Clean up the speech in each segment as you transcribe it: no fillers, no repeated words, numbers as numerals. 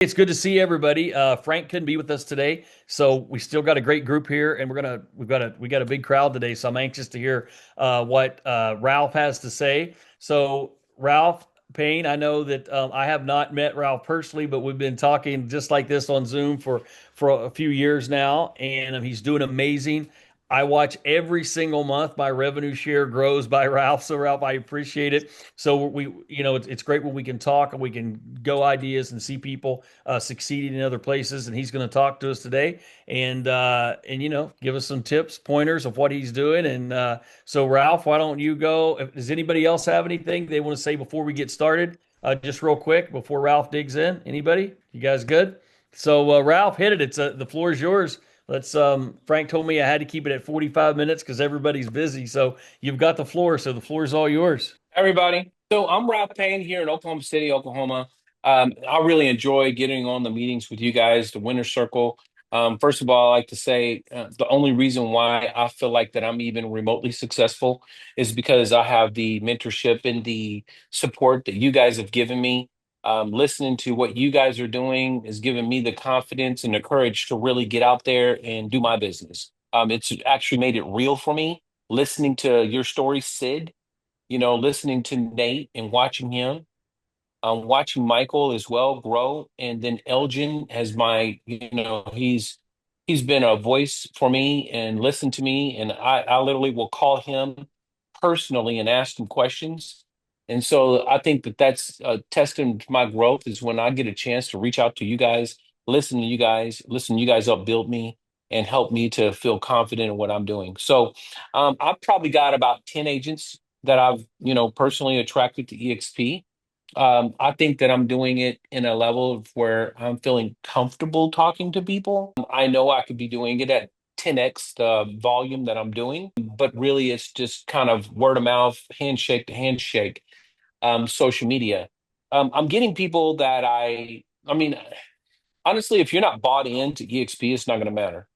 It's good to see everybody. Frank couldn't be with us today, so we still got a great group here, and we got a big crowd today. So I'm anxious to hear what Ralph has to say. So Ralph Payne, I know that I have not met Ralph personally, but we've been talking just like this on Zoom for a few years now, and he's doing amazing. I watch every single month. My revenue share grows by Ralph. So Ralph, I appreciate it. So it's great when we can talk and we can go ideas and see people succeeding in other places. And he's going to talk to us today and give us some tips, pointers of what he's doing. And so Ralph, why don't you go? Does anybody else have anything they want to say before we get started? Just real quick before Ralph digs in. Anybody? You guys good? So Ralph, hit it. It's the floor is yours. Let's Frank told me I had to keep it at 45 minutes because everybody's busy. So you've got the floor. So the floor is all yours. Everybody. So I'm Ralph Payne here in Oklahoma City, Oklahoma. I really enjoy getting on the meetings with you guys, the winner circle. First of all, I like to say the only reason why I feel like that I'm even remotely successful is because I have the mentorship and the support that you guys have given me. Listening to what you guys are doing is giving me the confidence and the courage to really get out there and do my business. It's actually made it real for me. Listening to your story, Sid, listening to Nate and watching him, watching Michael as well grow, and then Elgin has he's been a voice for me and listened to me, and I literally will call him personally and ask him questions. And so I think that that's a testament to my growth is when I get a chance to reach out to you guys, listen to you guys upbuild me and help me to feel confident in what I'm doing. So I've probably got about 10 agents that I've, personally attracted to EXP. I think that I'm doing it in a level of where I'm feeling comfortable talking to people. I know I could be doing it at 10x the volume that I'm doing, but really it's just kind of word of mouth, handshake to handshake, social media. I'm getting people that I mean, honestly, if you're not bought into EXP, it's not going to matter,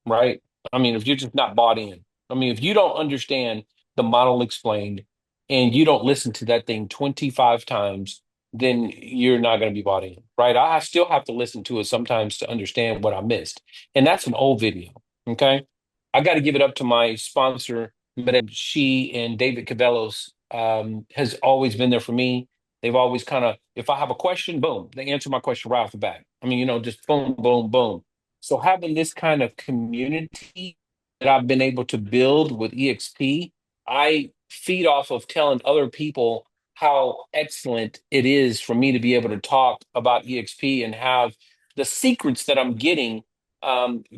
right? I mean, if you're just not bought in, I mean, if you don't understand the model explained and you don't listen to that thing 25 times, then you're not going to be bought in, right? I still have to listen to it sometimes to understand what I missed. And that's an old video. Okay. I got to give it up to my sponsor, Madam She and David Cabellos, has always been there for me. They've always kind of, if I have a question, boom, they answer my question right off the bat. I mean, just boom, boom, boom. So having this kind of community that I've been able to build with EXP, I feed off of telling other people how excellent it is for me to be able to talk about EXP and have the secrets that I'm getting,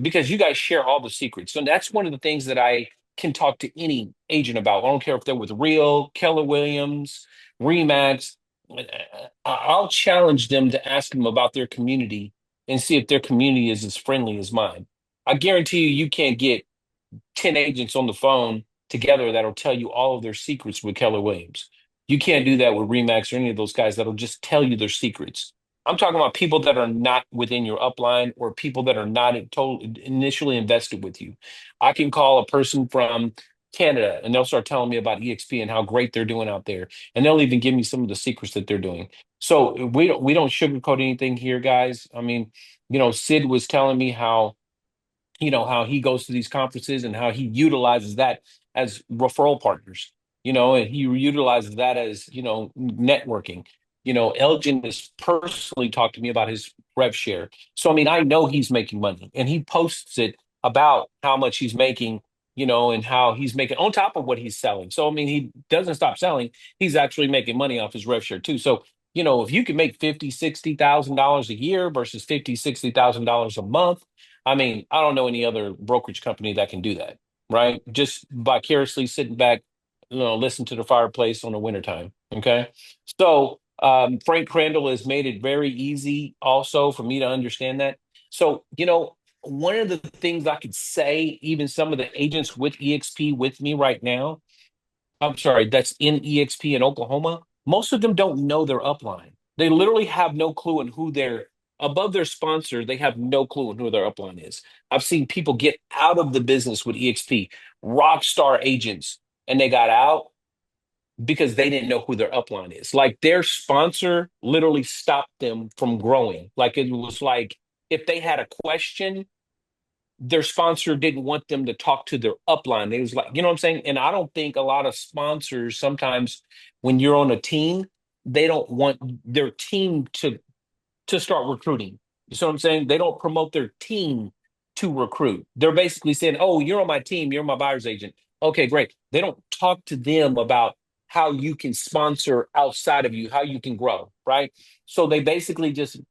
because you guys share all the secrets. So that's one of the things that I can talk to any agent about. I don't care if they're with Real, Keller Williams, Remax. I'll challenge them to ask them about their community and see if their community is as friendly as mine. I guarantee you can't get 10 agents on the phone together that'll tell you all of their secrets with Keller Williams. You can't do that with Remax or any of those guys that'll just tell you their secrets. I'm talking about people that are not within your upline or people that are not initially invested with you. I can call a person from Canada and they'll start telling me about EXP and how great they're doing out there. And they'll even give me some of the secrets that they're doing. So we don't sugarcoat anything here, guys. I mean, Sid was telling me how he goes to these conferences and how he utilizes that as referral partners, and he utilizes that as, networking. Elgin has personally talked to me about his rev share. So, I mean, I know he's making money and he posts it about how much he's making, and how he's making on top of what he's selling. So, I mean, he doesn't stop selling. He's actually making money off his rev share too. So, if you can make 50, $60,000 a year versus 50, $60,000 a month, I mean, I don't know any other brokerage company that can do that, right? Just vicariously sitting back, listen to the fireplace on the wintertime. Okay. So Frank Crandall has made it very easy also for me to understand that. So, one of the things I could say, even some of the agents with EXP with me right now, I'm sorry, that's in EXP in Oklahoma, most of them don't know their upline. They literally have no clue in who they're above their sponsor. They have no clue in who their upline is. I've seen people get out of the business with EXP, rock star agents, and they got out because they didn't know who their upline is. Like their sponsor literally stopped them from growing. Like it was like if they had a question, their sponsor didn't want them to talk to their upline. It was like, you know what I'm saying? And I don't think a lot of sponsors sometimes when you're on a team, they don't want their team to start recruiting. You see what I'm saying? They don't promote their team to recruit. They're basically saying, "Oh, you're on my team. You're my buyer's agent." Okay, great. They don't talk to them about how you can sponsor outside of you, how you can grow, right? So they basically just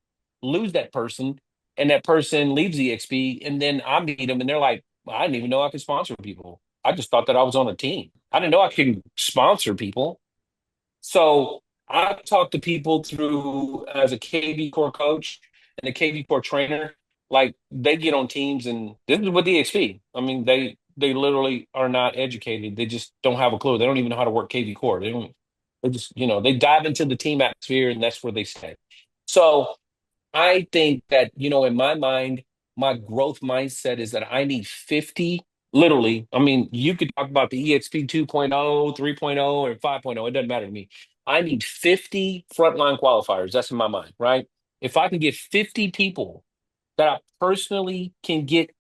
lose that person, and that person leaves EXP, and then I meet them, and they're like, "I didn't even know I could sponsor people. I just thought that I was on a team. I didn't know I could sponsor people." So I talk to people through as a KV Core coach and a KV Core trainer. Like they get on teams, and this is with DXP. I mean, they literally are not educated. They just don't have a clue. They don't even know how to work KV Core. They don't. They just they dive into the team atmosphere, and that's where they stay. So I think that, in my mind, my growth mindset is that I need 50, literally. I mean, you could talk about the EXP 2.0, 3.0, and 5.0. It doesn't matter to me. I need 50 frontline qualifiers. That's in my mind, right? If I can get 50 people that I personally can get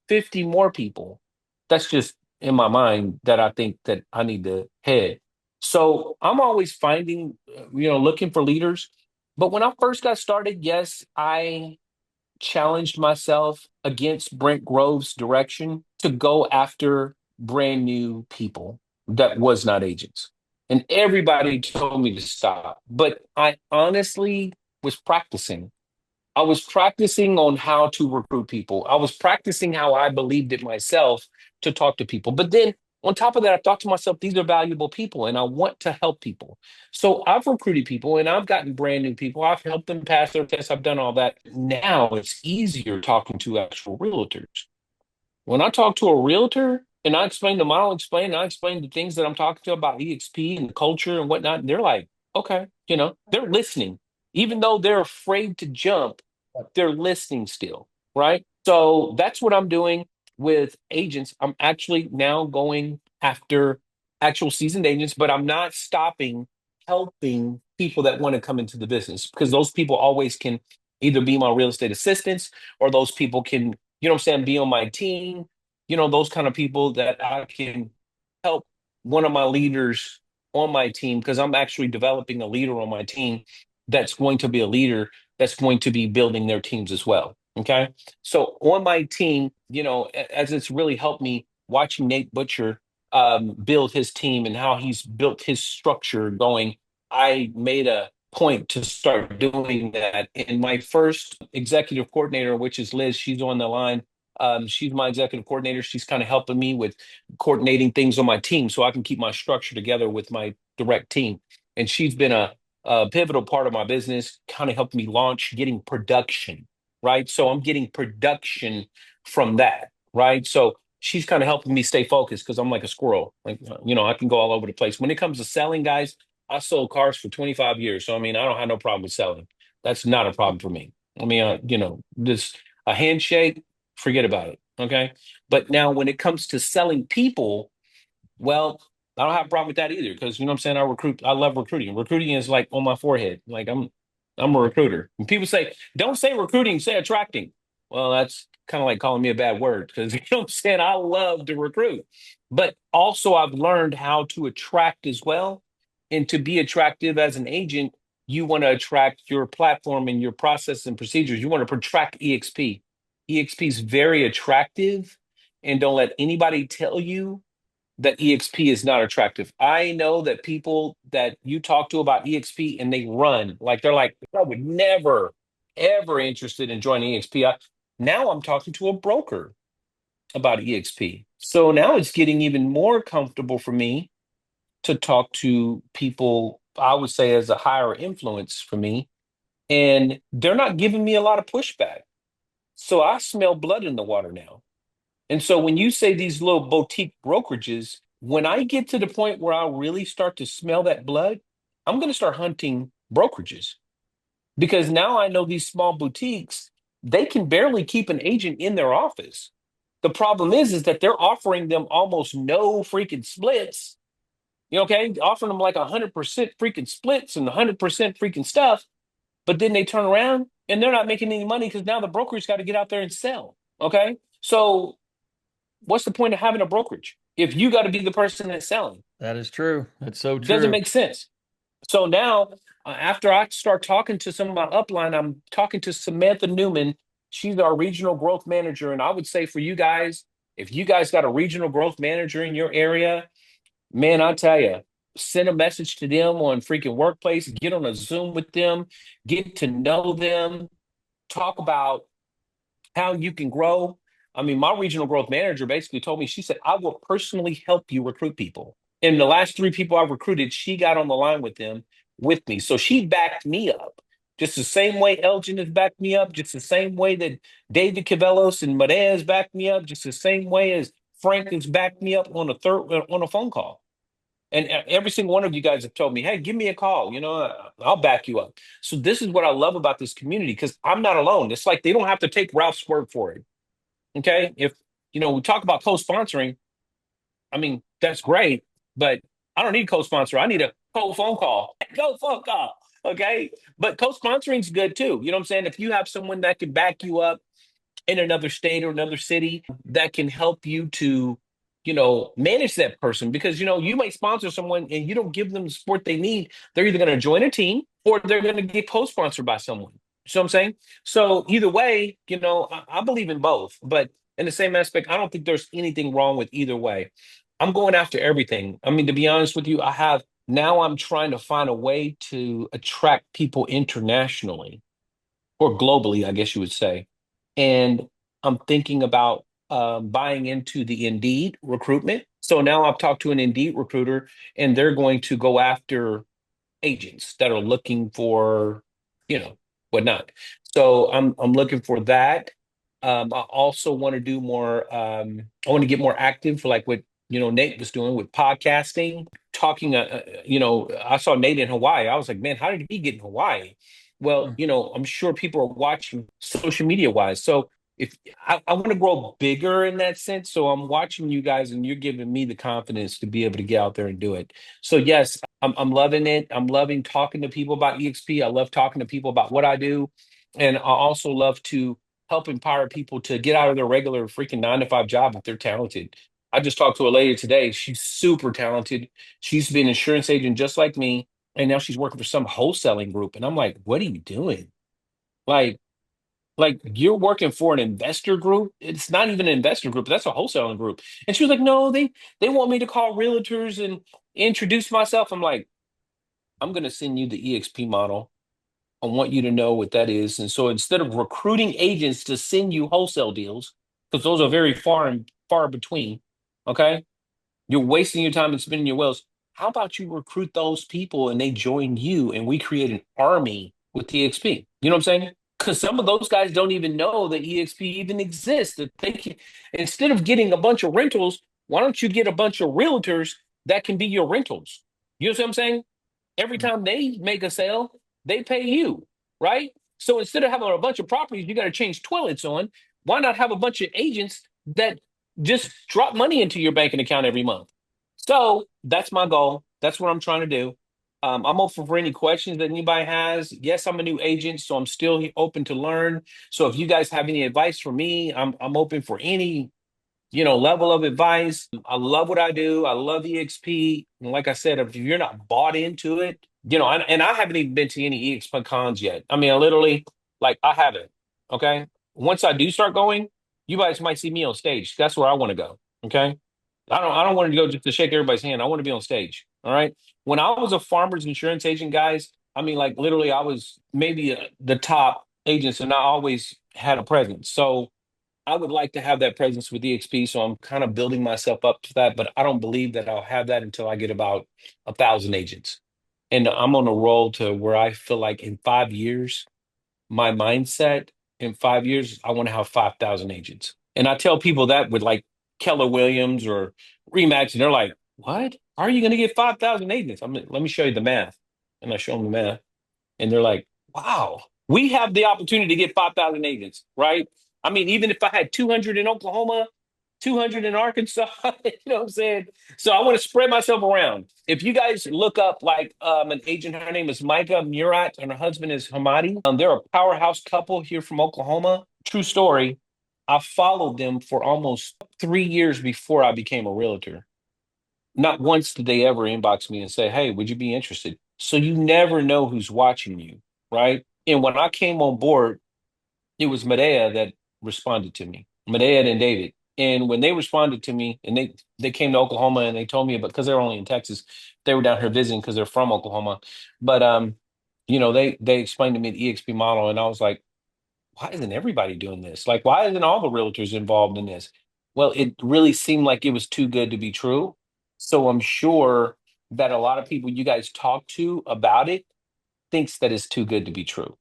50 more people, that's just in my mind that I think that I need to head. So I'm always finding, looking for leaders. But when I first got started, yes, I challenged myself against Brent Grove's direction to go after brand new people that was not agents. And everybody told me to stop. But I honestly was practicing. I was practicing on how to recruit people. I was practicing how I believed it myself to talk to people. But then on top of that, I thought to myself, these are valuable people and I want to help people. So I've recruited people and I've gotten brand new people. I've helped them pass their tests. I've done all that. Now it's easier talking to actual realtors. When I talk to a realtor and I explain the model, I explain the things that I'm talking to about EXP and the culture and whatnot, they're like, okay, they're listening. Even though they're afraid to jump, they're listening still, right? So that's what I'm doing with agents. I'm actually now going after actual seasoned agents, but I'm not stopping helping people that want to come into the business because those people always can either be my real estate assistants or those people can what I'm saying, be on my team, those kind of people that I can help one of my leaders on my team because I'm actually developing a leader on my team that's going to be a leader that's going to be building their teams as well. Okay. So on my team, as it's really helped me watching Nate Butcher build his team and how he's built his structure going, I made a point to start doing that. And my first executive coordinator, which is Liz, she's on the line. She's my executive coordinator. She's kind of helping me with coordinating things on my team so I can keep my structure together with my direct team. And she's been a pivotal part of my business, kind of helped me launch getting production, right? So I'm getting production from that, right? So she's kind of helping me stay focused because I'm like a squirrel. Like, I can go all over the place. When it comes to selling, guys, I sold cars for 25 years. So, I mean, I don't have no problem with selling. That's not a problem for me. I mean, this a handshake, forget about it. Okay. But now when it comes to selling people, well, I don't have a problem with that either because you know what I'm saying. I love recruiting. Recruiting is like on my forehead. Like I'm a recruiter. When people say, "Don't say recruiting, say attracting," well, that's kind of like calling me a bad word because you know what I'm saying. I love to recruit, but also I've learned how to attract as well. And to be attractive as an agent, you want to attract your platform and your process and procedures. You want to attract EXP. EXP is very attractive, and don't let anybody tell you that EXP is not attractive. I know that people that you talk to about EXP and they run, like they're like, I would never, ever interested in joining EXP. Now I'm talking to a broker about EXP. So now it's getting even more comfortable for me to talk to people, I would say, as a higher influence for me. And they're not giving me a lot of pushback. So I smell blood in the water now. And so when you say these little boutique brokerages, when I get to the point where I really start to smell that blood, I'm going to start hunting brokerages because now I know these small boutiques, they can barely keep an agent in their office. The problem is that they're offering them almost no freaking splits Okay, offering them like 100% freaking splits and 100% freaking stuff, but then they turn around and they're not making any money because now the broker's got to get out there and sell. Okay, so what's the point of having a brokerage if you got to be the person that's selling? That is true. That's so Doesn't true. make sense. So now, after I start talking to some of my upline, I'm talking to Samantha Newman. She's our regional growth manager. And I would say for you guys, if you guys got a regional growth manager in your area, man, I tell you, send a message to them on freaking Workplace, get on a Zoom with them, get to know them, talk about how you can grow. I mean, my regional growth manager basically told me, she said, I will personally help you recruit people. And the last three people I've recruited, she got on the line with them with me. So she backed me up. Just the same way Elgin has backed me up, just the same way that David Cavellos and Madez backed me up, just the same way as Frank has backed me up on on a phone call. And every single one of you guys have told me, hey, give me a call. I'll back you up. So this is what I love about this community because I'm not alone. It's like they don't have to take Ralph's word for it. Okay. If, we talk about co-sponsoring, I mean, that's great, but I don't need co-sponsor. I need a co-phone call. Co-phone call. Okay. But co-sponsoring is good too. You know what I'm saying? If you have someone that can back you up in another state or another city that can help you to, manage that person because, you might sponsor someone and you don't give them the support they need. They're either going to join a team or they're going to get co-sponsored by someone. You know what I'm saying? So either way, I believe in both, but in the same aspect, I don't think there's anything wrong with either way. I'm going after everything. I mean, to be honest with you, now I'm trying to find a way to attract people internationally or globally, I guess you would say. And I'm thinking about buying into the Indeed recruitment. So now I've talked to an Indeed recruiter, and they're going to go after agents that are looking for, whatnot. So I'm looking for that. I also want to do more. I want to get more active, for like what Nate was doing with podcasting, talking. I saw Nate in Hawaii. I was like, man, how did he get in Hawaii? Well, I'm sure people are watching social media wise. So if I want to grow bigger in that sense, so I'm watching you guys, and you're giving me the confidence to be able to get out there and do it. So yes, I'm loving it. I'm loving talking to people about EXP. I love talking to people about what I do. And I also love to help empower people to get out of their regular freaking 9 to 5 job if they're talented. I just talked to a lady today. She's super talented. She's been an insurance agent just like me. And now she's working for some wholesaling group. And I'm like, what are you doing? Like, like you're working for an investor group. It's not even an investor group. That's a wholesaling group. And she was like, no, they want me to call realtors and introduce myself. I'm like, I'm going to send you the EXP model. I want you to know what that is. And so instead of recruiting agents to send you wholesale deals, because those are very far between, okay? You're wasting your time and spinning your wheels. How about you recruit those people and they join you and we create an army with EXP? You know what I'm saying? Because some of those guys don't even know that EXP even exists. That they can, instead of getting a bunch of rentals, why don't you get a bunch of realtors that can be your rentals? You know what I'm saying? Every time they make a sale, they pay you, right? So instead of having a bunch of properties you got to change toilets on, why not have a bunch of agents that just drop money into your banking account every month? So that's my goal. That's what I'm trying to do. I'm open for any questions that anybody has. Yes, I'm a new agent, so I'm still open to learn. So if you guys have any advice for me, I'm open for any level of advice. I love what I do. I love EXP. And like I said, if you're not bought into it, and I haven't even been to any EXP cons yet. I mean, I literally, like, I haven't. Okay. Once I do start going, you guys might see me on stage. That's where I want to go. Okay. I don't want to go just to shake everybody's hand. I want to be on stage. All right. When I was a farmer's insurance agent, guys, I mean, like, literally, I was maybe the top agents, and I always had a presence. So, I would like to have that presence with EXP, so I'm kind of building myself up to that, but I don't believe that I'll have that until I get about 1,000 agents. And I'm on a roll to where I feel like in 5 years, my mindset in 5 years, I want to have 5,000 agents. And I tell people that with like Keller Williams or Remax, and they're like, "What? How are you going to get 5,000 agents?" Let me show you the math. And I show them the math. And they're like, wow, we have the opportunity to get 5,000 agents, right? I mean, even if I had 200 in Oklahoma, 200 in Arkansas. You know what I'm saying? So I want to spread myself around. If you guys look up like an agent, her name is Micah Murat and her husband is Hamadi. They're a powerhouse couple here from Oklahoma. True story. I followed them for almost 3 years before I became a realtor. Not once did they ever inbox me and say, "Hey, would you be interested?" So you never know who's watching you, right? And when I came on board, it was Medea that responded to me, Medea and David. And when they responded to me, and they came to Oklahoma and they told me about because they're only in Texas, they were down here visiting because they're from Oklahoma. But they explained to me the EXP model, and I was like, why isn't everybody doing this? Like, why isn't all the realtors involved in this? Well, it really seemed like it was too good to be true. So I'm sure that a lot of people you guys talk to about it thinks that it's too good to be true.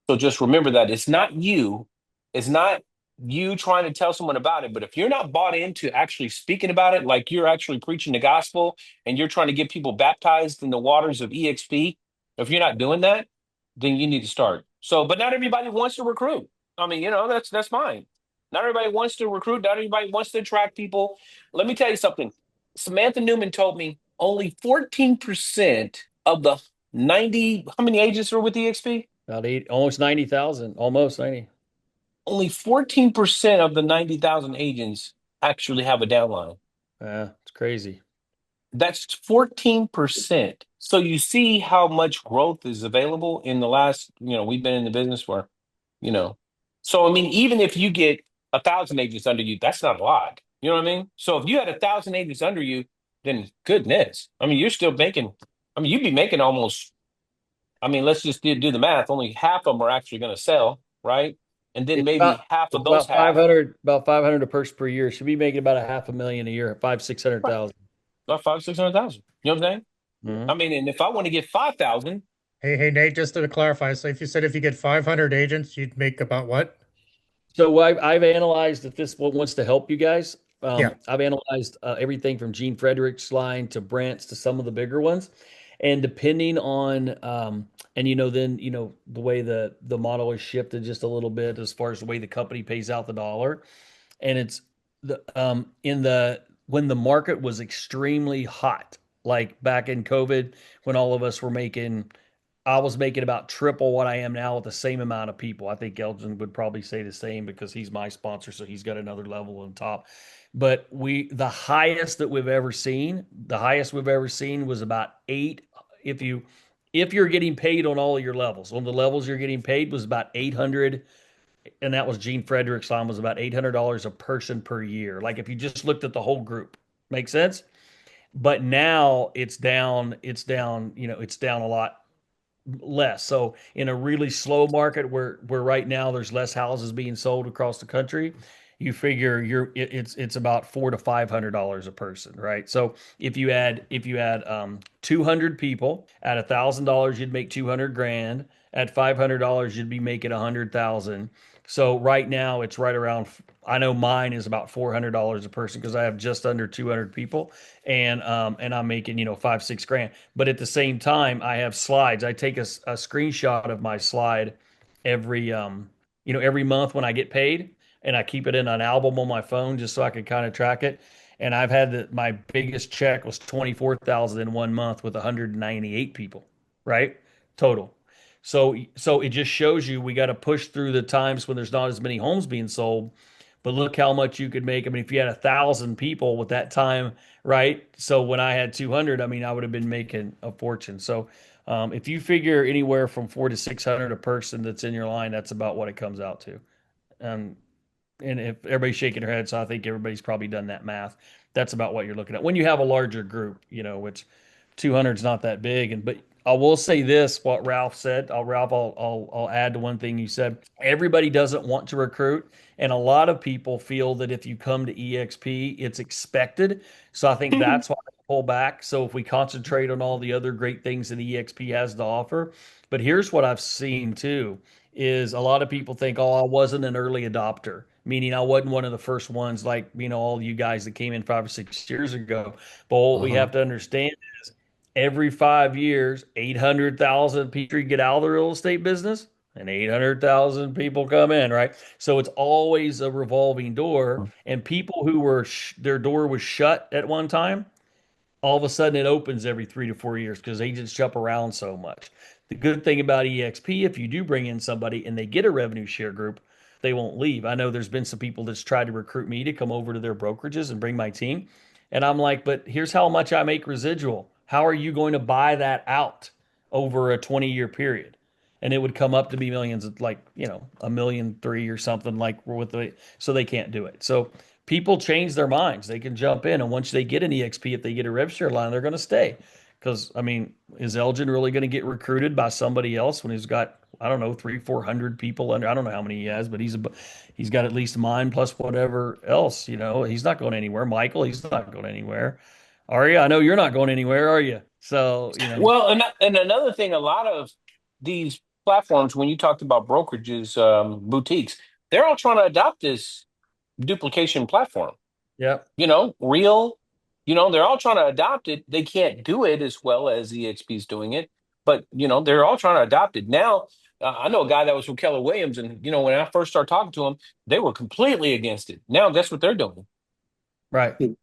So just remember that it's not you, it's not you trying to tell someone about it. But if you're not bought into actually speaking about it, like you're actually preaching the gospel and you're trying to get people baptized in the waters of EXP, if you're not doing that, then you need to start. So, but not everybody wants to recruit. I mean, that's fine. Not everybody wants to recruit. Not everybody wants to attract people. Let me tell you something. Samantha Newman told me only 14% of the 90, how many agents are with EXP? About eight, almost 90,000, almost 90. Only 14% of the 90,000 agents actually have a downline. Yeah, it's crazy. That's 14%. So you see how much growth is available in the last, we've been in the business for, you know. So I mean, even if you get 1,000 agents under you, that's not a lot. You know what I mean? So if you had 1,000 agents under you, then goodness. I mean, you're still making, I mean, you'd be making almost, I mean, let's just do the math. Only half of them are actually going to sell, right? And then It's maybe about half of it's those about half 500, about 500 a person per year. Should be making about a half a million a year, five, six hundred right. thousand. About 500,000, 600,000. You know what I'm saying? I Mm-hmm. mean, and if I want to get 5,000, Hey, Nate, just to clarify, so if you said if you get 500 agents, you'd make about what? So I've analyzed if this one wants to help you guys. Yeah. I've analyzed everything from Gene Frederick's line to Brent's to some of the bigger ones, and depending on and then the way the model is shifted just a little bit as far as the way the company pays out the dollar, and it's the in the when the market was extremely hot, like back in COVID when all of us were making I was making about triple what I am now with the same amount of people. I think Elgin would probably say the same because he's my sponsor, so he's got another level on top. But the highest that we've ever seen, the highest we've ever seen was about eight. If you if you're getting paid on all of your levels, on the levels you're getting paid was about 800, and that was Gene Frederick's line was about $800 a person per year. Like if you just looked at the whole group, make sense? But now it's down, it's down a lot less. So in a really slow market where right now there's less houses being sold across the country, you figure it's about $400 to $500 a person, right? So if you had 200 people at $1,000, you'd make 200 grand. At $500, you'd be making 100,000. So right now it's right around. I know mine is about $400 a person because I have just under 200 people, and I'm making 5 6 grand. But at the same time, I have slides. I take a screenshot of my slide every every month when I get paid, and I keep it in an album on my phone just so I can kind of track it. And I've had my biggest check was 24,000 in one month with 198 people, right? Total. So it just shows you we got to push through the times when there's not as many homes being sold. But look how much you could make. I mean, if you had 1,000 people with that time, right? So when I had 200, I mean, I would have been making a fortune. So if you figure anywhere from 400 to 600 a person that's in your line, that's about what it comes out to. Um, and if everybody's shaking their head, so I think everybody's probably done that math. That's about what you're looking at when you have a larger group, which 200 is not that big. And but I will say this: what Ralph said. I'll add to one thing you said. Everybody doesn't want to recruit, and a lot of people feel that if you come to EXP, it's expected. So I think that's why I pull back. So if we concentrate on all the other great things that EXP has to offer, but here's what I've seen too is a lot of people think, oh, I wasn't an early adopter, meaning I wasn't one of the first ones like, all you guys that came in 5 or 6 years ago. But what we uh-huh. have to understand is every 5 years, 800,000 people get out of the real estate business. and 800,000 people come in, right? So it's always a revolving door. And people who were their door was shut at one time, all of a sudden it opens every 3 to 4 years because agents jump around so much. The good thing about EXP, if you do bring in somebody and they get a revenue share group, they won't leave. I know there's been some people that's tried to recruit me to come over to their brokerages and bring my team. And I'm like, but here's how much I make residual. How are you going to buy that out over a 20-year period? And it would come up to be millions, like, a million three or something like with so they can't do it. So people change their minds. They can jump in, and once they get an EXP, if they get a rev share line, they're going to stay. Because I mean, is Elgin really going to get recruited by somebody else when he's got, I don't know, 300, 400 people under? I don't know how many he has, but he's got at least mine plus whatever else. He's not going anywhere. Michael, he's not going anywhere. Arya, I know you're not going anywhere, are you? So Well, and another thing, a lot of these platforms, when you talked about brokerages, boutiques, they're all trying to adopt this duplication platform. yeah, Real, they're all trying to adopt it. They can't do it as well as EXP is doing it, but they're all trying to adopt it. Now, I know a guy that was from Keller Williams, and when I first started talking to him, they were completely against it. Now, guess what they're doing? right, You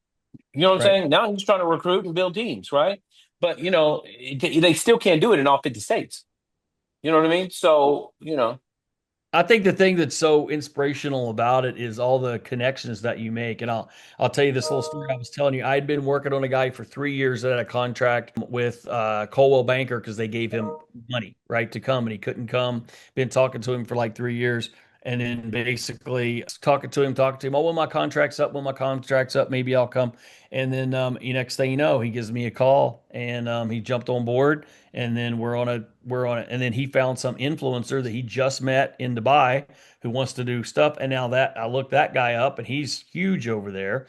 know what I'm right. saying? Now he's trying to recruit and build teams, right? But they still can't do it in all 50 states. You know what I mean? So, I think the thing that's so inspirational about it is all the connections that you make. And I'll tell you this little story I was telling you. I'd been working on a guy for 3 years that had a contract with Coldwell Banker because they gave him money, right, to come, and he couldn't come. Been talking to him for like 3 years. And then basically talking to him. Oh, when my contract's up, maybe I'll come. And then next thing you know, he gives me a call and he jumped on board, and then we're on it, and then he found some influencer that he just met in Dubai who wants to do stuff, and now that I looked that guy up and he's huge over there.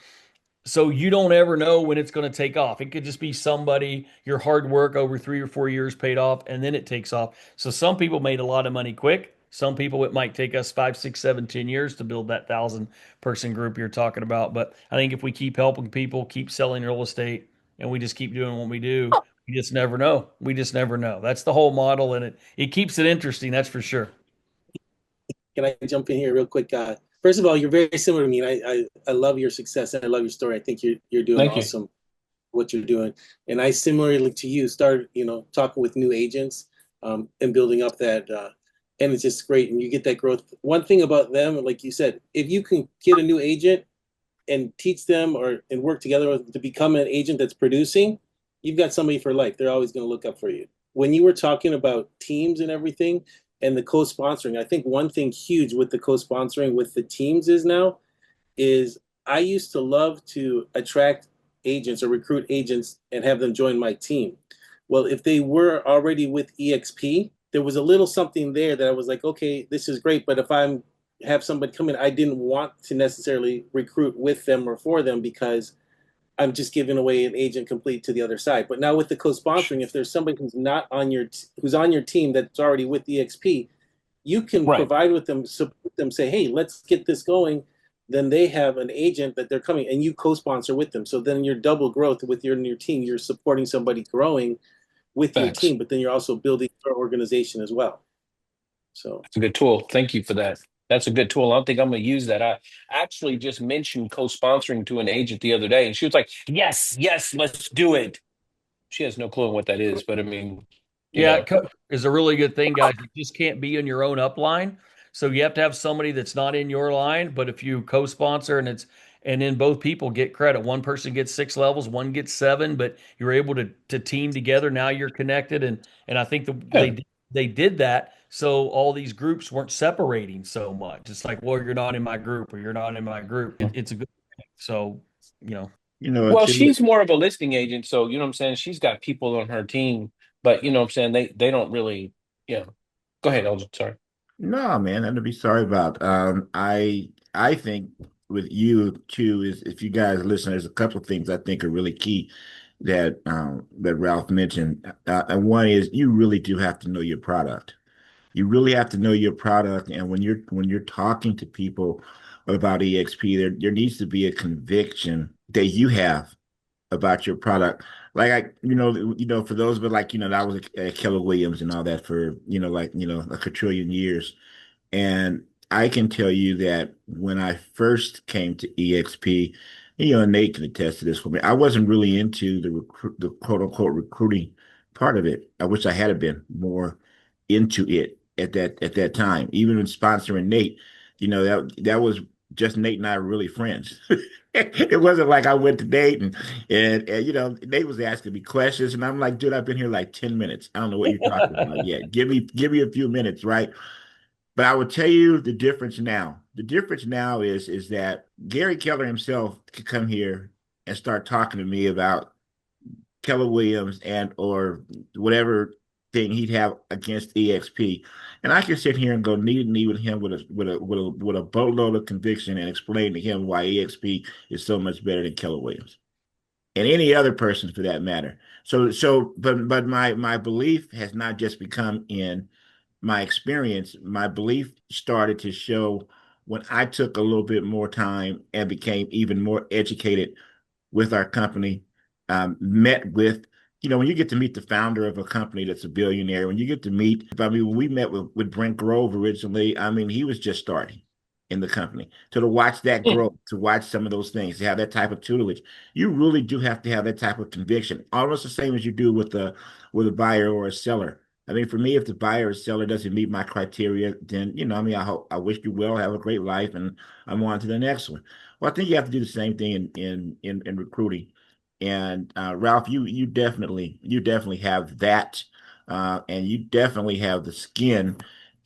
So you don't ever know when it's going to take off. It could just be somebody, your hard work over 3 or 4 years paid off, and then it takes off. So some people made a lot of money quick. Some people, it might take us 5, 6, 7, 10 years to build that 1,000 person group you're talking about. But I think if we keep helping people, keep selling real estate, and we just keep doing what we do, we just never know. We just never know. That's the whole model, and it keeps it interesting. That's for sure. Can I jump in here real quick? First of all, you're very similar to me, and I love your success and I love your story. I think you're doing thank you. awesome what you're doing. And I similarly to you started, talking with new agents and building up that and it's just great. And you get that growth. One thing about them, like you said, if you can get a new agent and teach them and work together to become an agent that's producing, you've got somebody for life. They're always going to look up for you. When you were talking about teams and everything and the co-sponsoring, I think one thing huge with the co-sponsoring with the teams is I used to love to attract agents or recruit agents and have them join my team. Well, if they were already with EXP, there was a little something there that I was like, okay, this is great. But if I'm have somebody come in, I didn't want to necessarily recruit with them or for them because I'm just giving away an agent complete to the other side. But now with the co-sponsoring, if there's somebody who's not on who's on your team that's already with EXP, you can Right. provide with them, support them, say, hey, let's get this going. Then they have an agent that they're coming and you co-sponsor with them. So then you're double growth with your team. You're supporting somebody growing with your Facts. team, but then you're also building your organization as well. So It's a good tool. Thank you for that. That's a good tool. I don't think I'm going to use that. I actually just mentioned co-sponsoring to an agent the other day, and she was like, yes, yes, let's do it. She has no clue what that is, but I mean, you Yeah, know, is a really good thing, guys. You just can't be in your own upline. So you have to have somebody that's not in your line. But if you co-sponsor and then both people get credit. One person gets 6 levels, one gets 7, but you're able to team together. Now you're connected, and I think yeah. they did that so all these groups weren't separating so much. It's like, well, you're not in my group or you're not in my group. It's a good thing. So you know, Well, Too. she's more of a listing agent, so you know what I'm saying? She's got people on her team, but you know what I'm saying? They don't really, you know. Go ahead, Elgin. Sorry. No, man, nothing to be sorry about. I think with you too is if you guys listen, there's a couple of things I think are really key that Ralph mentioned. And one is you really do have to know your product. You really have to know your product, and when you're talking to people about EXP, there needs to be a conviction that you have about your product. like for those, but like, I was at Keller Williams and all that for, a quadrillion years. And I can tell you that when I first came to EXP, Nate can attest to this for me. I wasn't really into the quote unquote recruiting part of it. I wish I had been more into it at that time. Even in sponsoring Nate, that was just Nate and I were really friends. It wasn't like I went to Nate and Nate was asking me questions and I'm like, dude, I've been here like 10 minutes. I don't know what you're talking about yet. Give me a few minutes, right? But I will tell you the difference now. The difference now is that Gary Keller himself could come here and start talking to me about Keller Williams and or whatever thing he'd have against EXP. And I can sit here and go knee to knee with him with a boatload of conviction and explain to him why EXP is so much better than Keller Williams and any other person for that matter. But my belief has not just become in my experience. My belief started to show when I took a little bit more time and became even more educated with our company, met with, when you get to meet the founder of a company that's a billionaire, when you get to meet, I mean, when we met with Brent Grove originally, I mean, he was just starting in the company. So to watch that growth, to watch some of those things, to have that type of tutelage, you really do have to have that type of conviction, almost the same as you do with a buyer or a seller. I mean, for me, if the buyer or seller doesn't meet my criteria, then I mean, I wish you well, have a great life, and I'm on to the next one. Well, I think you have to do the same thing in recruiting. And Ralph, you definitely have that, and you definitely have the skin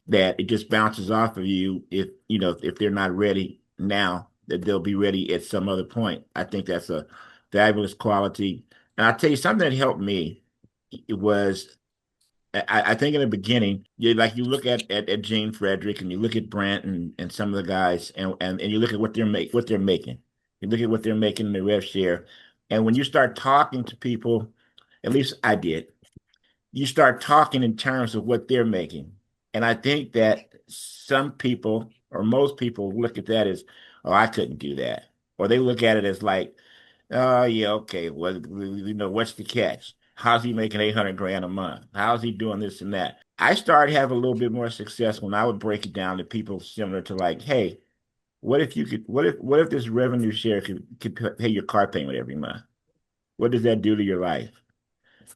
that it just bounces off of you if they're not ready now, that they'll be ready at some other point. I think that's a fabulous quality. And I'll tell you something that helped me. It was I think in the beginning, you look at Gene Frederick and you look at Brent and some of the guys and you look at what they're making. You look at what they're making in the rev share. And when you start talking to people, at least I did, you start talking in terms of what they're making. And I think that some people or most people look at that as, oh, I couldn't do that. Or they look at it as like, oh, yeah, okay. Well, what's the catch? How's he making 800 grand a month? How's he doing this and that? I started having a little bit more success when I would break it down to people similar to like, hey, what if this revenue share could pay your car payment every month? What does that do to your life?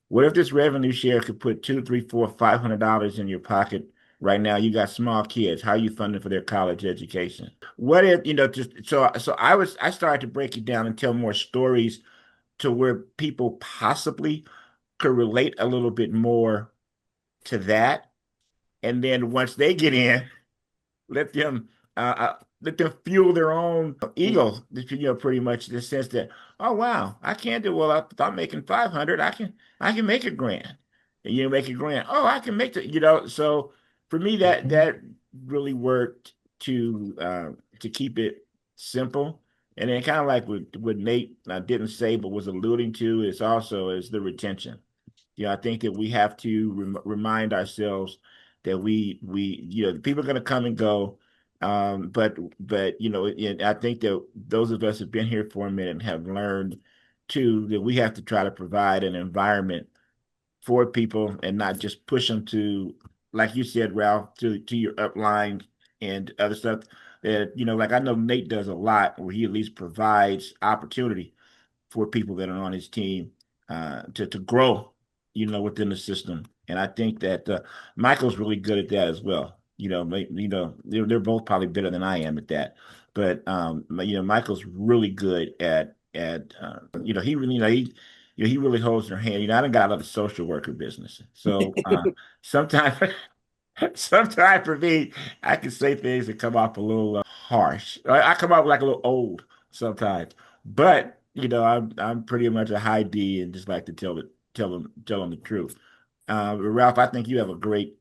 What if this revenue share could put two, three, four, $500 in your pocket right now? You got small kids. How are you funding for their college education? What if, just so I started to break it down and tell more stories to where people possibly could relate a little bit more to that. And then once they get in, let them let them fuel their own ego, pretty much in the sense that, oh wow, I can't do well. If I'm making 500, I can make a grand. And you make a grand. Oh, I can make so for me that really worked to keep it simple. And then kind of like what Nate didn't say but was alluding to is the retention. I think that we have to remind ourselves that people are going to come and go, but and I think that those of us who've been here for a minute have learned too that we have to try to provide an environment for people and not just push them to, like you said, Ralph, to your upline and other stuff. That like I know Nate does a lot where he at least provides opportunity for people that are on his team to grow, within the system. And I think that Michael's really good at that as well. They're both probably better than I am at that. But Michael's really good at he really he really holds their hand. I done got out of the social worker business, so sometimes sometimes for me, I can say things that come off a little harsh. I come off like a little old sometimes, but I'm pretty much a high D and just like to tell them the truth. Ralph, I think you have a great,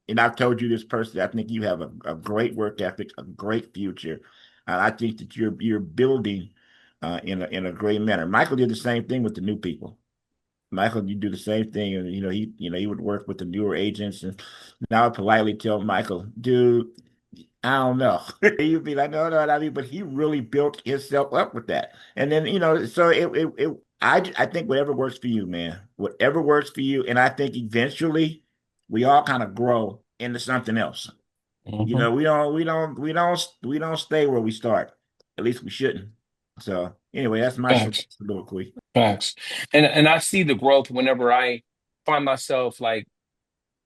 and I've told you this personally. I think you have a great work ethic, a great future. I think that you're building in a great manner. Michael did the same thing with the new people. Michael, you do the same thing, and he would work with the newer agents, and now I would politely tell Michael, dude, I don't know. He'd be like, no, no, I mean, but he really built himself up with that, and then so I think whatever works for you, man. Whatever works for you. And I think eventually we all kind of grow into something else. You Mhm. know, we don't stay where we start. At least we shouldn't. So anyway, that's my Facts. soliloquy. Facts. And I see the growth whenever I find myself like,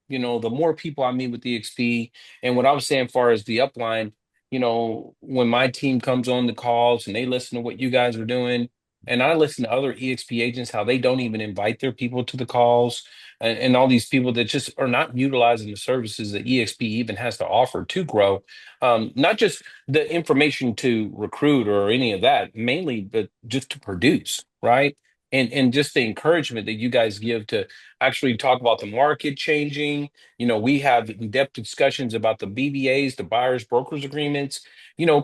the more people I meet with EXP, and what I was saying, far as the upline, when my team comes on the calls and they listen to what you guys are doing, and I listen to other EXP agents, how they don't even invite their people to the calls, and all these people that just are not utilizing the services that EXP even has to offer to grow. Not just the information to recruit or any of that, mainly, but just to produce, right? And just the encouragement that you guys give to actually talk about the market changing. We have in-depth discussions about the BBAs, the buyers brokers agreements,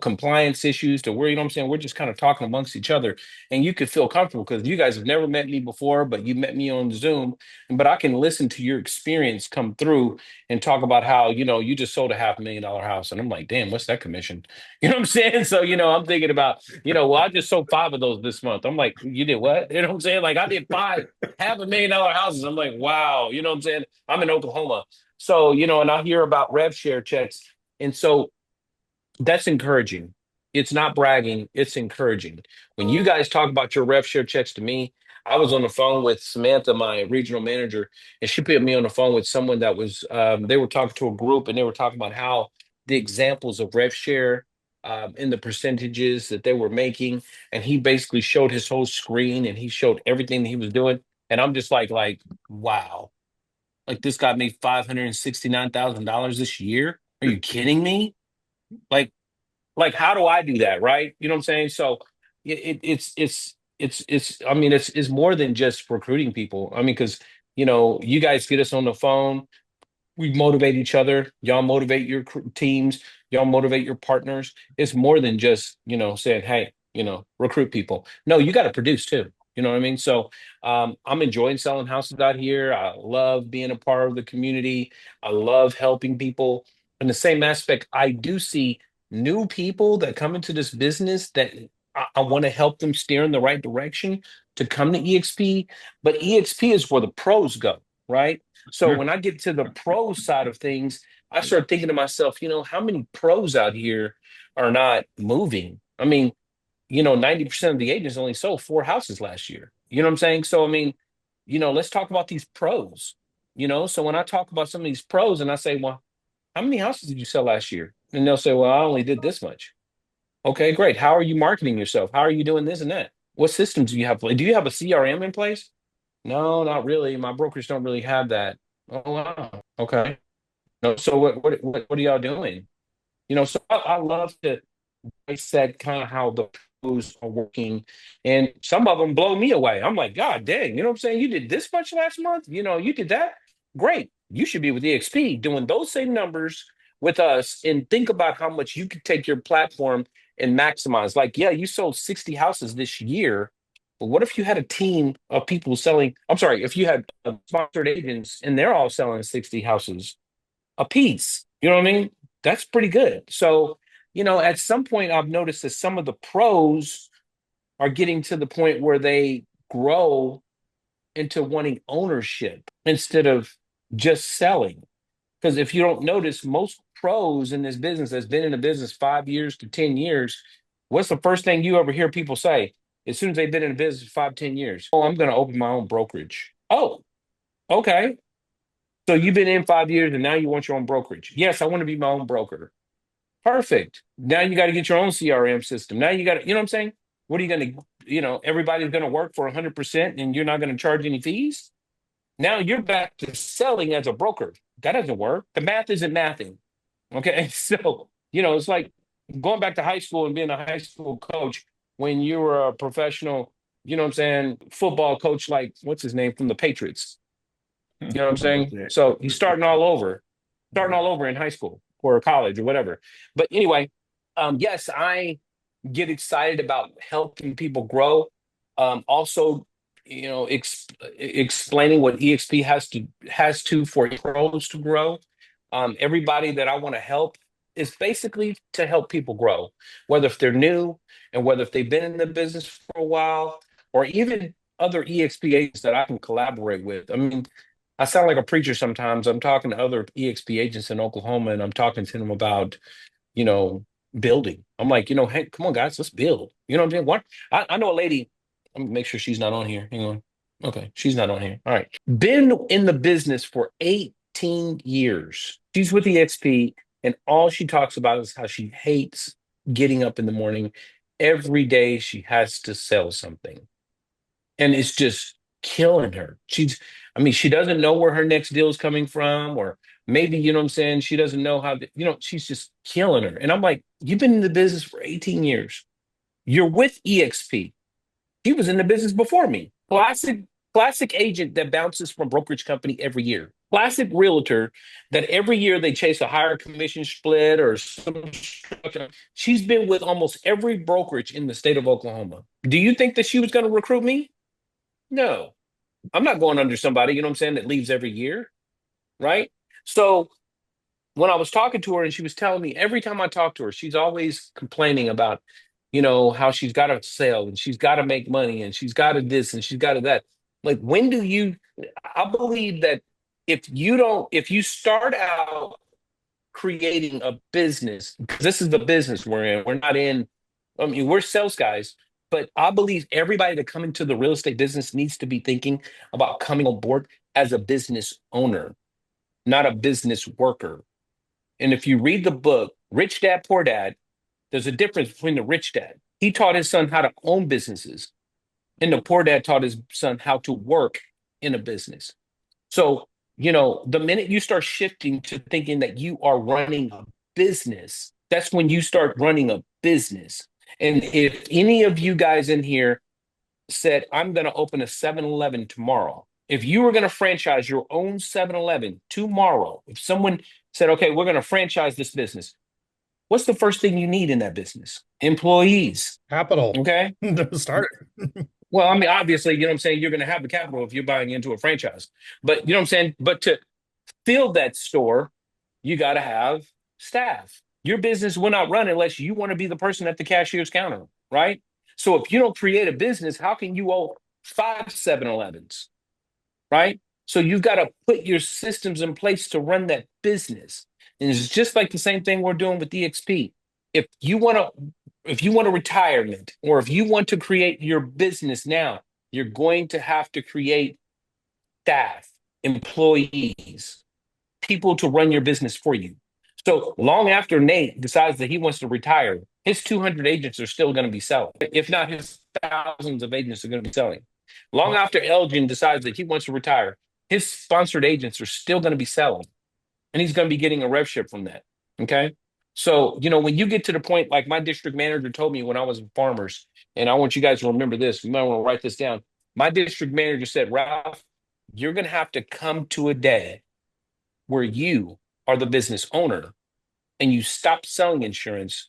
compliance issues to where, I'm saying, we're just kind of talking amongst each other. And you could feel comfortable because you guys have never met me before, but you met me on Zoom. But I can listen to your experience come through and talk about how, you just sold a $500,000 house. And I'm like, damn, what's that commission? You know what I'm saying? So, I'm thinking about, well, I just sold 5 of those this month. I'm like, you did what? You know what I'm saying? Like I did 5 $500,000 houses. I'm like, wow, you know what I'm saying? I'm in Oklahoma. So, and I hear about rev share checks. And so that's encouraging. It's not bragging, it's encouraging. When you guys talk about your rev share checks to me, I was on the phone with Samantha, my regional manager, and she put me on the phone with someone that was, they were talking to a group and they were talking about how the examples of rev share and the percentages that they were making. And he basically showed his whole screen and he showed everything that he was doing. And I'm just like, wow, like this guy made $569,000 this year. Are you kidding me? Like, how do I do that, right? You know what I'm saying? So I mean, it's more than just recruiting people. I mean, because you guys get us on the phone, we motivate each other. Y'all motivate your teams. Y'all motivate your partners. It's more than just, saying, hey, recruit people. No, you got to produce too. You know what I mean? So I'm enjoying selling houses out here. I love being a part of the community. I love helping people. In the same aspect, I do see new people that come into this business that I want to help them steer in the right direction to come to EXP. But EXP is where the pros go, right? So Sure. when I get to the pro side of things, I start thinking to myself, how many pros out here are not moving? I mean, 90% of the agents only sold 4 houses last year. You know what I'm saying? So, I mean, let's talk about these pros. So when I talk about some of these pros and I say, well, how many houses did you sell last year? And they'll say, well, I only did this much. Okay, great. How are you marketing yourself? How are you doing this and that? What systems do you have? Do you have a CRM in place? No, not really. My brokers don't really have that. Oh, wow. Okay. No, so what are y'all doing? So I love to dissect kind of how the pros are working, and some of them blow me away. I'm like, God dang, you know what I'm saying? You did this much last month. You did that. Great. You should be with EXP doing those same numbers with us, and think about how much you could take your platform and maximize. Like, yeah, you sold 60 houses this year. But what if you had a team of people selling? I'm sorry, if you had sponsored agents and they're all selling 60 houses a piece. You know what I mean? That's pretty good. So, at some point, I've noticed that some of the pros are getting to the point where they grow into wanting ownership instead of just selling. Because if you don't notice, most pros in this business that's been in the business 5 years to 10 years, what's the first thing you ever hear people say as soon as they've been in the business 5, 10 years? Oh, I'm going to open my own brokerage. Oh, okay. So you've been in 5 years and now you want your own brokerage. Yes, I want to be my own broker. Perfect. Now you got to get your own CRM system. Now you got to, you know what I'm saying? What are you going to, everybody's going to work for 100% and you're not going to charge any fees? Now you're back to selling as a broker. That doesn't work. The math isn't mathing. Okay. So, it's like going back to high school and being a high school coach when you were a professional, you know what I'm saying, football coach, like what's his name from the Patriots. You know what I'm saying? Okay. So he's starting all over in high school or college or whatever. But anyway, yes, I get excited about helping people grow. Also, explaining what EXP has to for pros to grow. Everybody that I want to help is basically to help people grow, whether if they're new and whether if they've been in the business for a while, or even other EXP agents that I can collaborate with. I mean, I sound like a preacher sometimes. I'm talking to other EXP agents in Oklahoma, and I'm talking to them about, you know, building. I'm like, hey, come on, guys, let's build. You know what I'm saying? What? I know a lady. Let me make sure she's not on here. Hang on. Okay, she's not on here. All right. Been in the business for 18 years. She's with EXP, and all she talks about is how she hates getting up in the morning. Every day she has to sell something, and it's just killing her. I mean, she doesn't know where her next deal is coming from, or maybe, you know what I'm saying, she doesn't know how to, she's just killing her. And I'm like, you've been in the business for 18 years. You're with EXP. He was in the business before me. Classic agent that bounces from brokerage company every year. Classic realtor that every year they chase a higher commission split or some structure. She's been with almost every brokerage in the state of Oklahoma. Do you think that she was going to recruit me? No. I'm not going under somebody, you know what I'm saying, that leaves every year, right? So when I was talking to her and she was telling me every time I talk to her, she's always complaining about, how she's got to sell and she's got to make money and she's got to this and she's got to that. Like, I believe that if you start out creating a business, because this is the business we're in, we're not in, I mean, we're sales guys, but I believe everybody that come into the real estate business needs to be thinking about coming on board as a business owner, not a business worker. And if you read the book, Rich Dad, Poor Dad, there's a difference between the rich dad. He taught his son how to own businesses, and the poor dad taught his son how to work in a business. So, the minute you start shifting to thinking that you are running a business, that's when you start running a business. And if any of you guys in here said, I'm going to open a 7-Eleven tomorrow, if you were going to franchise your own 7-Eleven tomorrow, if someone said, okay, we're going to franchise this business, what's the first thing you need in that business? Employees. Capital. Okay. Start. Well, I mean, obviously, you know what I'm saying? You're going to have the capital if you're buying into a franchise. But you know what I'm saying? But to fill that store, you got to have staff. Your business will not run unless you want to be the person at the cashier's counter, right? So if you don't create a business, how can you own 5 7-Elevens, right? So you've got to put your systems in place to run that business. And it's just like the same thing we're doing with DXP. If you want a retirement, or if you want to create your business now, you're going to have to create staff, employees, people to run your business for you. So long after Nate decides that he wants to retire, his 200 agents are still going to be selling. If not, his thousands of agents are going to be selling. Long after Elgin decides that he wants to retire, his sponsored agents are still going to be selling. And he's going to be getting a rev share from that. Okay. So, when you get to the point, like my district manager told me when I was in Farmers, and I want you guys to remember this, you might want to write this down. My district manager said, Ralph, you're going to have to come to a day where you are the business owner and you stop selling insurance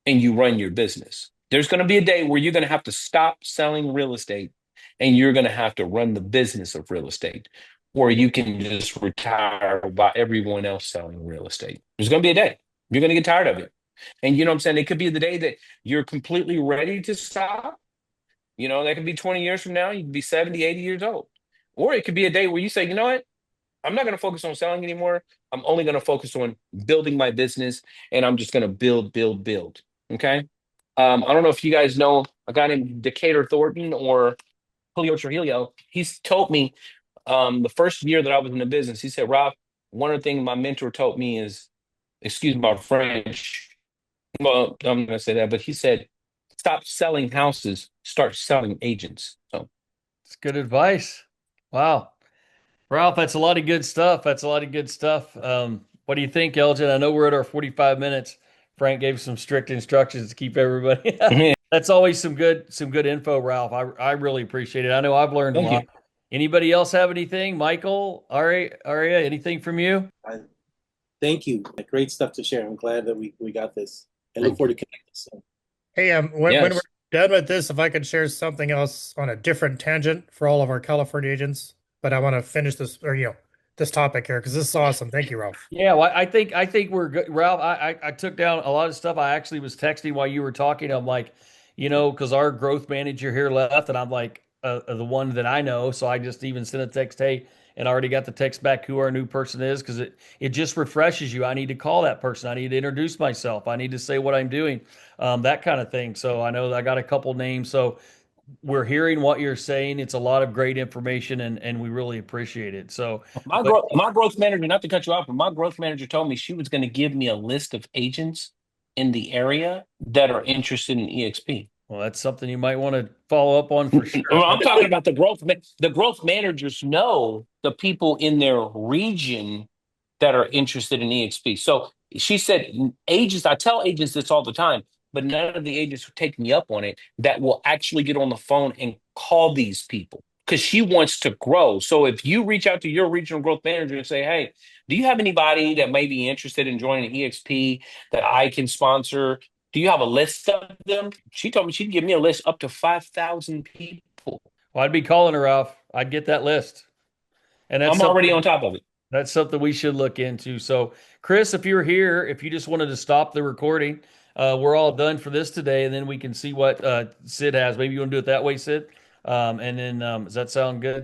and you run your business. There's going to be a day where you're going to have to stop selling real estate and you're going to have to run the business of real estate, or you can just retire while everyone else selling real estate. There's going to be a day. You're going to get tired of it. And you know what I'm saying? It could be the day that you're completely ready to stop. That could be 20 years from now. You could be 70, 80 years old. Or it could be a day where you say, you know what? I'm not going to focus on selling anymore. I'm only going to focus on building my business, and I'm just going to build, build, build. Okay. I don't know if you guys know a guy named Decatur Thornton or Julio Trujillo. He's told me the first year that I was in the business, he said, Rob, one of the things my mentor told me is, excuse my French, well, I'm going to say that, but he said, stop selling houses, start selling agents. So It's good advice. Wow. Ralph, that's a lot of good stuff. That's a lot of good stuff. What do you think, Elgin? I know we're at our 45 minutes. Frank gave some strict instructions to keep everybody. That's always some good info, Ralph. I really appreciate it. I know I've learned a thank lot. you. Anybody else have anything? Michael, Aria, anything from you? Thank you. Great stuff to share. I'm glad that we got this and look forward to connecting. So, Hey, when we're Yes. done with this, if I could share something else on a different tangent for all of our California agents, but I want to finish this, or this topic here, because this is awesome. Thank you, Ralph. Yeah, well, I think we're good. Ralph, I took down a lot of stuff. I actually was texting while you were talking. I'm like, because our growth manager here left, and I'm like, the one that I know. So I just even sent a text, hey, and I already got the text back who our new person is because it just refreshes you. I need to call that person. I need to introduce myself. I need to say what I'm doing, that kind of thing. So I know I got a couple names. So we're hearing what you're saying. It's a lot of great information, and we really appreciate it. So, but My growth manager, not to cut you off, but my growth manager told me she was going to give me a list of agents in the area that are interested in EXP. well, that's something you might want to follow up on for sure. Well, I'm talking about the growth. The growth managers know the people in their region that are interested in EXP. So she said, agents. I tell agents this all the time, but none of the agents who take me up on it that will actually get on the phone and call these people because she wants to grow. So if you reach out to your regional growth manager and say, "Hey, do you have anybody that may be interested in joining EXP that I can sponsor? Do you have a list of them?" She told me she'd give me a list up to 5,000 people. Well, I'd be calling her off. I'd get that list, and I'm already on top of it. that's something we should look into. So, Chris, if you're here, if you just wanted to stop the recording, we're all done for this today, and then we can see what Sid has. Maybe you want to do it that way, Sid, and then does that sound good?